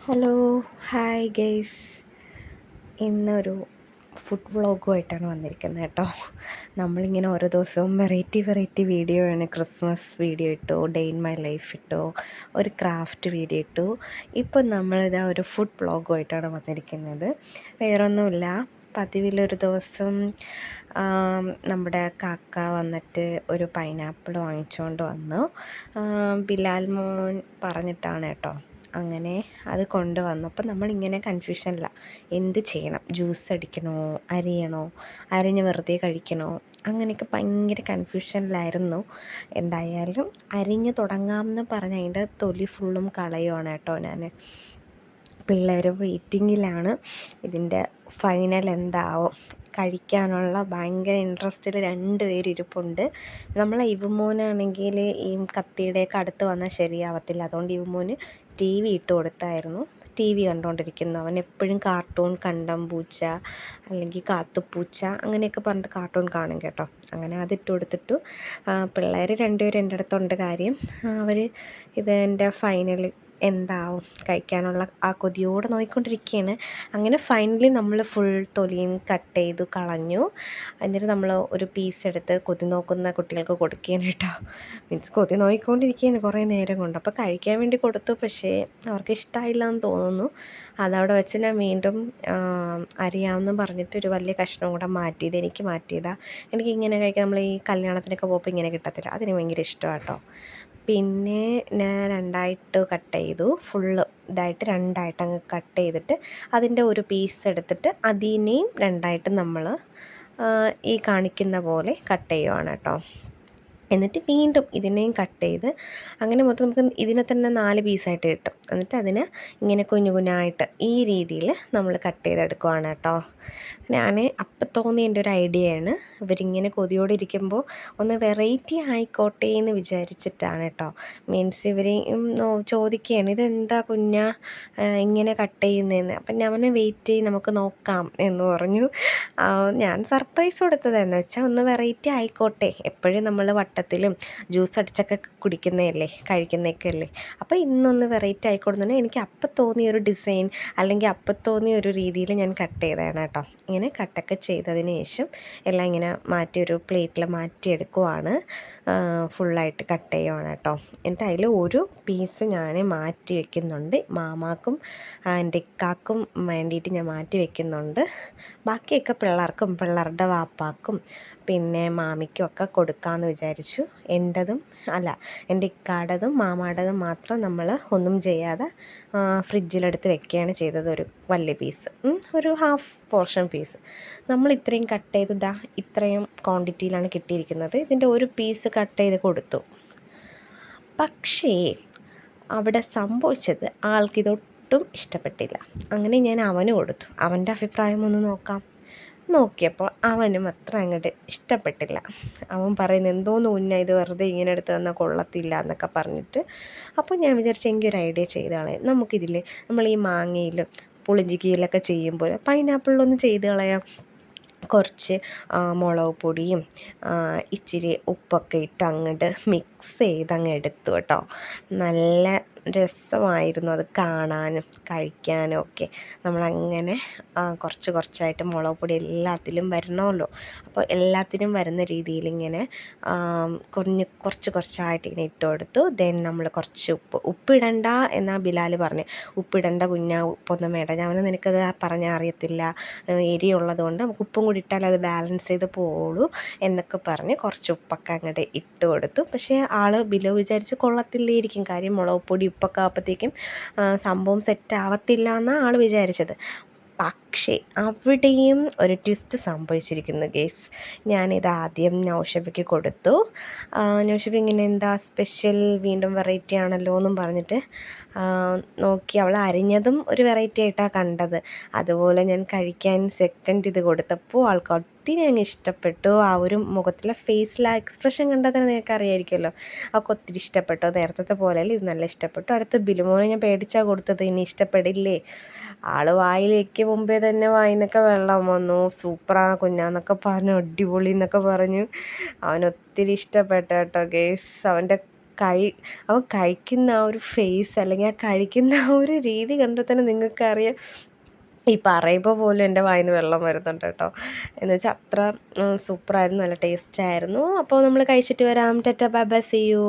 Hello, hi guys. ഇന്നൊരു food വ്ളോഗുമായിട്ടാണ് വന്നിരിക്കുന്നത് കേട്ടോ. നമ്മളിങ്ങനെ ഓരോ ദിവസവും വെറൈറ്റി വീഡിയോ ആണ്. ക്രിസ്മസ് വീഡിയോ ഇട്ടു, ഡേ ഇൻ മൈ ലൈഫ് ഇട്ടു, ഒരു ക്രാഫ്റ്റ് വീഡിയോ ഇട്ടു. ഇപ്പം നമ്മളിതാ ഒരു ഫുഡ് വ്ളോഗുമായിട്ടാണ് വന്നിരിക്കുന്നത്. വേറൊന്നുമില്ല, പതിവിലൊരു ദിവസം നമ്മുടെ കാക്ക വന്നിട്ട് ഒരു പൈനാപ്പിൾ വാങ്ങിച്ചുകൊണ്ട് വന്നു. ബിലാൽ മോൻ പറഞ്ഞിട്ടാണ് കേട്ടോ. അങ്ങനെ അത് കൊണ്ടുവന്നു. അപ്പം നമ്മളിങ്ങനെ കൺഫ്യൂഷനില്ല, എന്ത് ചെയ്യണം, ജ്യൂസ് അടിക്കണോ, അരിയണോ, അരിഞ്ഞ് വെറുതെ കഴിക്കണോ, അങ്ങനെയൊക്കെ ഭയങ്കര കൺഫ്യൂഷനിലായിരുന്നു. എന്തായാലും അരിഞ്ഞ് തുടങ്ങാമെന്ന് പറഞ്ഞ് അതിൻ്റെ തൊലി ഫുള്ളും കളയുവാണ് കേട്ടോ ഞാൻ. പിള്ളേർ വെയിറ്റിങ്ങിലാണ് ഇതിൻ്റെ ഫൈനൽ എന്താവും. കഴിക്കാനുള്ള ഭയങ്കര ഇൻട്രസ്റ്റിൽ രണ്ടുപേരും ഇരിപ്പുണ്ട്. നമ്മളെ ഇവുമോനാണെങ്കിൽ ഈ കത്തിയുടെയൊക്കെ അടുത്ത് വന്നാൽ ശരിയാവത്തില്ല. അതുകൊണ്ട് ഇവുമോന് TV ഇട്ട് കൊടുത്തായിരുന്നു. TV കണ്ടുകൊണ്ടിരിക്കുന്നു. അവൻ എപ്പോഴും കാർട്ടൂൺ, കണ്ടം പൂച്ച അല്ലെങ്കിൽ കാത്തുപൂച്ച അങ്ങനെയൊക്കെ പറഞ്ഞിട്ട് കാർട്ടൂൺ കാണും കേട്ടോ. അങ്ങനെ അതിട്ട് കൊടുത്തിട്ടു. പിള്ളേർ രണ്ടുപേരും എൻ്റെ അടുത്തുണ്ട്. കാര്യം അവർ ഇതിൻ്റെ ഫൈനൽ എന്താവും കഴിക്കാനുള്ള ആ കൊതിയോടെ നോക്കിക്കൊണ്ടിരിക്കുകയാണ്. അങ്ങനെ ഫൈനലി നമ്മൾ ഫുൾ തൊലിയും കട്ട് ചെയ്തു കളഞ്ഞു. എന്നിട്ട് നമ്മൾ ഒരു പീസ് എടുത്ത് കൊതി നോക്കുന്ന കുട്ടികൾക്ക് കൊടുക്കുകയാണ് കേട്ടോ. മീൻസ് കൊതി നോക്കിക്കൊണ്ടിരിക്കുകയാണ് കുറേ നേരം കൊണ്ട്. അപ്പോൾ കഴിക്കാൻ വേണ്ടി കൊടുത്തു, പക്ഷേ അവർക്ക് ഇഷ്ടമായില്ല എന്ന് തോന്നുന്നു. അതവിടെ വെച്ച് ഞാൻ വീണ്ടും അരിയാമെന്ന് പറഞ്ഞിട്ട് ഒരു വലിയ കഷ്ണം കൂടെ മാറ്റിയത്, എനിക്ക് മാറ്റിയതാണ്. എനിക്കിങ്ങനെ കഴിക്കാൻ, നമ്മൾ ഈ കല്യാണത്തിനൊക്കെ പോകുമ്പോൾ ഇങ്ങനെ കിട്ടത്തില്ല, അതിന് ഭയങ്കര ഇഷ്ടമാണ് കേട്ടോ. പിന്നെ ഞാൻ രണ്ടായിട്ട് കട്ട് ചെയ്തു. ഫുള്ള് ഇതായിട്ട് രണ്ടായിട്ട് അങ്ങ് കട്ട് ചെയ്തിട്ട് അതിൻ്റെ ഒരു പീസ് എടുത്തിട്ട് അതിനെയും രണ്ടായിട്ട് നമ്മൾ ഈ കാണിക്കുന്ന പോലെ കട്ട് ചെയ്യുവാണ് കേട്ടോ. എന്നിട്ട് വീണ്ടും ഇതിനെയും കട്ട് ചെയ്ത് അങ്ങനെ മൊത്തം നമുക്ക് ഇതിനെ തന്നെ 4 പീസായിട്ട് കിട്ടും. എന്നിട്ട് അതിന് ഇങ്ങനെ കുഞ്ഞായിട്ട് ഈ രീതിയിൽ നമ്മൾ കട്ട് ചെയ്തെടുക്കുവാണ് കേട്ടോ. ഞാൻ അപ്പം തോന്നിയ എൻ്റെ ഒരു ഐഡിയയാണ്. ഇവരിങ്ങനെ കൊതിയോടെ ഇരിക്കുമ്പോൾ ഒന്ന് വെറൈറ്റി ആയിക്കോട്ടെ എന്ന് വിചാരിച്ചിട്ടാണ് കേട്ടോ. മീൻസ് ഇവർ ചോദിക്കുകയാണ്, ഇതെന്താ കുഞ്ഞാ ഇങ്ങനെ കട്ട് ചെയ്യുന്നതെന്ന്. അപ്പം ഞാൻ വെയിറ്റ് ചെയ്ത് നമുക്ക് നോക്കാം എന്ന് പറഞ്ഞു. ഞാൻ സർപ്രൈസ് കൊടുത്തതെന്ന് വെച്ചാൽ ഒന്ന് വെറൈറ്റി ആയിക്കോട്ടെ. എപ്പോഴും നമ്മൾ വട്ടത്തിലും ജ്യൂസ് അടിച്ചൊക്കെ കുടിക്കുന്നതല്ലേ, കഴിക്കുന്നതൊക്കെ അല്ലേ. അപ്പോൾ ഇന്നൊന്ന് വെറൈറ്റി ആയിക്കോട്ടെ. എനിക്ക് അപ്പം തോന്നിയൊരു ഡിസൈൻ അല്ലെങ്കിൽ അപ്പം തോന്നിയൊരു രീതിയിൽ ഞാൻ കട്ട് ചെയ്തതാണ് കേട്ടോ. ഇങ്ങനെ കട്ടൊക്കെ ചെയ്തതിന് ശേഷം എല്ലാം ഇങ്ങനെ മാറ്റി ഒരു പ്ലേറ്റിൽ മാറ്റിയെടുക്കുവാണ്. ഫുള്ളായിട്ട് കട്ട് ചെയ്യുവാണ് കേട്ടോ. എന്നിട്ട് അതിൽ ഒരു പീസ് ഞാൻ മാറ്റി വയ്ക്കുന്നുണ്ട്. മാമാക്കും എൻ്റെ ഇക്കാക്കും വേണ്ടിയിട്ട് ഞാൻ മാറ്റി വയ്ക്കുന്നുണ്ട്. ബാക്കിയൊക്കെ പിള്ളേർക്കും പിള്ളേരുടെ വാപ്പാക്കും പിന്നെ മാമിക്കും ഒക്കെ കൊടുക്കാമെന്ന് വിചാരിച്ചു. എൻ്റെ ഇക്കാടതും മാമാടതും മാത്രം നമ്മൾ ഒന്നും ചെയ്യാതെ ഫ്രിഡ്ജിലെടുത്ത് വെക്കുകയാണ് ചെയ്തത്. ഒരു വലിയ പീസ്, ഒരു ഹാഫ് പോർഷൻ പീസ് നമ്മൾ ഇത്രയും കട്ട് ചെയ്ത് ഇത്രയും ക്വാണ്ടിറ്റിയിലാണ് കിട്ടിയിരിക്കുന്നത്. ഇതിൻ്റെ ഒരു പീസ് കട്ട് ചെയ്ത് കൊടുത്തു. പക്ഷേ അവിടെ സംഭവിച്ചത് ആൾക്കിതൊട്ടും ഇഷ്ടപ്പെട്ടില്ല. അങ്ങനെ ഞാൻ അവന് കൊടുത്തു. അവൻ്റെ അഭിപ്രായം ഒന്ന് നോക്കിയപ്പോൾ അവനും അത്ര അങ്ങോട്ട് ഇഷ്ടപ്പെട്ടില്ല. അവൻ പറയുന്നത്, എന്തോന്ന് കുഞ്ഞാ ഇത്, വെറുതെ ഇങ്ങനെ എടുത്ത് തന്നാൽ കൊള്ളത്തില്ല എന്നൊക്കെ പറഞ്ഞിട്ട്. അപ്പോൾ ഞാൻ വിചാരിച്ചു എങ്കിൽ ഒരു ഐഡിയ ചെയ്ത് കളയാം. നമുക്കിതിൽ നമ്മൾ ഈ മാങ്ങയിലും പുളിഞ്ചിക്കയിലൊക്കെ ചെയ്യുമ്പോൾ പൈനാപ്പിളിലൊന്ന് ചെയ്ത് കളയാം. കുറച്ച് മുളക് പൊടിയും ഇച്ചിരി ഉപ്പൊക്കെ ഇട്ട് അങ്ങോട്ട് മിക്സ് ചെയ്ത് അങ്ങ് എടുത്തു കേട്ടോ. നല്ല രസമായിരുന്നു അത് കാണാനും കഴിക്കാനും ഒക്കെ. നമ്മളങ്ങനെ കുറച്ചായിട്ട് മുളക് പൊടി എല്ലാത്തിലും വരണമല്ലോ. അപ്പോൾ എല്ലാത്തിനും വരുന്ന രീതിയിൽ ഇങ്ങനെ കുറച്ചായിട്ട് ഇങ്ങനെ ഇട്ട് കൊടുത്തു. ദെൻ നമ്മൾ കുറച്ച് ഉപ്പിടണ്ട എന്നാ ബിലാൽ പറഞ്ഞു. ഉപ്പിടണ്ട കുഞ്ഞാ, ഉപ്പൊന്നും വേണ്ട. ഞാൻ നിനക്കത് പറഞ്ഞാൽ അറിയത്തില്ല, എരിയുള്ളത് കൊണ്ട് നമുക്ക് ഉപ്പും കൂടി ഇട്ടാൽ അത് ബാലൻസ് ചെയ്ത് പോവുള്ളൂ എന്നൊക്കെ പറഞ്ഞ് കുറച്ച് ഉപ്പൊക്കെ അങ്ങോട്ട് ഇട്ട് കൊടുത്തു. പക്ഷേ ബിലോ വിചാരിച്ച് കൊള്ളത്തില്ലായിരിക്കും. കാര്യം മുളക് പൊടി ഉപ്പൊക്കെ ആകുമ്പോഴത്തേക്കും സംഭവം സെറ്റ് ആവത്തില്ല എന്നാണ് വിചാരിച്ചത്. പക്ഷേ അവിടെയും ഒരു ട്വിസ്റ്റ് സംഭവിച്ചിരിക്കുന്നു ഗേസ്. ഞാനിത് ആദ്യം നൗഷബയ്ക്ക് കൊടുത്തു. നൗഷബ ഇങ്ങനെ എന്താ സ്പെഷ്യൽ, വീണ്ടും വെറൈറ്റി ആണല്ലോ എന്നും പറഞ്ഞിട്ട് നോക്കി. അവൾ അരിഞ്ഞതും ഒരു വെറൈറ്റി ആയിട്ടാണ് കണ്ടത്. അതുപോലെ ഞാൻ കഴിക്കാൻ സെക്കൻഡ് ഇത് കൊടുത്തപ്പോൾ ആൾക്ക് ഒത്തിരി അങ്ങ് ഇഷ്ടപ്പെട്ടു. ആ ഒരു മുഖത്തിലെ ഫേസിലെ ആ എക്സ്പ്രഷൻ കണ്ടാൽ തന്നെ നിങ്ങൾക്ക് അറിയാമായിരിക്കുമല്ലോ. അവൾക്ക് ഒത്തിരി ഇഷ്ടപ്പെട്ടു. നേരത്തെ പോലെയല്ല, ഇത് നല്ല ഇഷ്ടപ്പെട്ടു. അടുത്ത ബിലുമോനെ ഞാൻ പേടിച്ചാണ് കൊടുത്തത്, ഇനി ഇഷ്ടപ്പെടില്ലേ. വായിലേക്ക് മുമ്പേ തന്നെ വായിന്നൊക്കെ വെള്ളം വന്നു. സൂപ്പറാ കുഞ്ഞാന്നൊക്കെ പറഞ്ഞു, അടിപൊളി എന്നൊക്കെ പറഞ്ഞു. അവനൊത്തിരി ഇഷ്ടപ്പെട്ടു കേട്ടോ ഗേസ്. അവൻ്റെ അവൻ കഴിക്കുന്ന ആ ഒരു ഫേസ് അല്ലെങ്കിൽ ആ കഴിക്കുന്ന ആ ഒരു രീതി കണ്ടാൽ തന്നെ നിങ്ങൾക്കറിയാം. ഈ പറയുമ്പോൾ പോലും എൻ്റെ വായിൽ നിന്ന് വെള്ളം വരുന്നുണ്ട് കേട്ടോ. എന്ന് വെച്ചാൽ അത്ര സൂപ്പറായിരുന്നു, നല്ല ടേസ്റ്റായിരുന്നു. അപ്പോൾ നമ്മൾ കഴിച്ചിട്ട് വരാം. Tata bye bye, see U.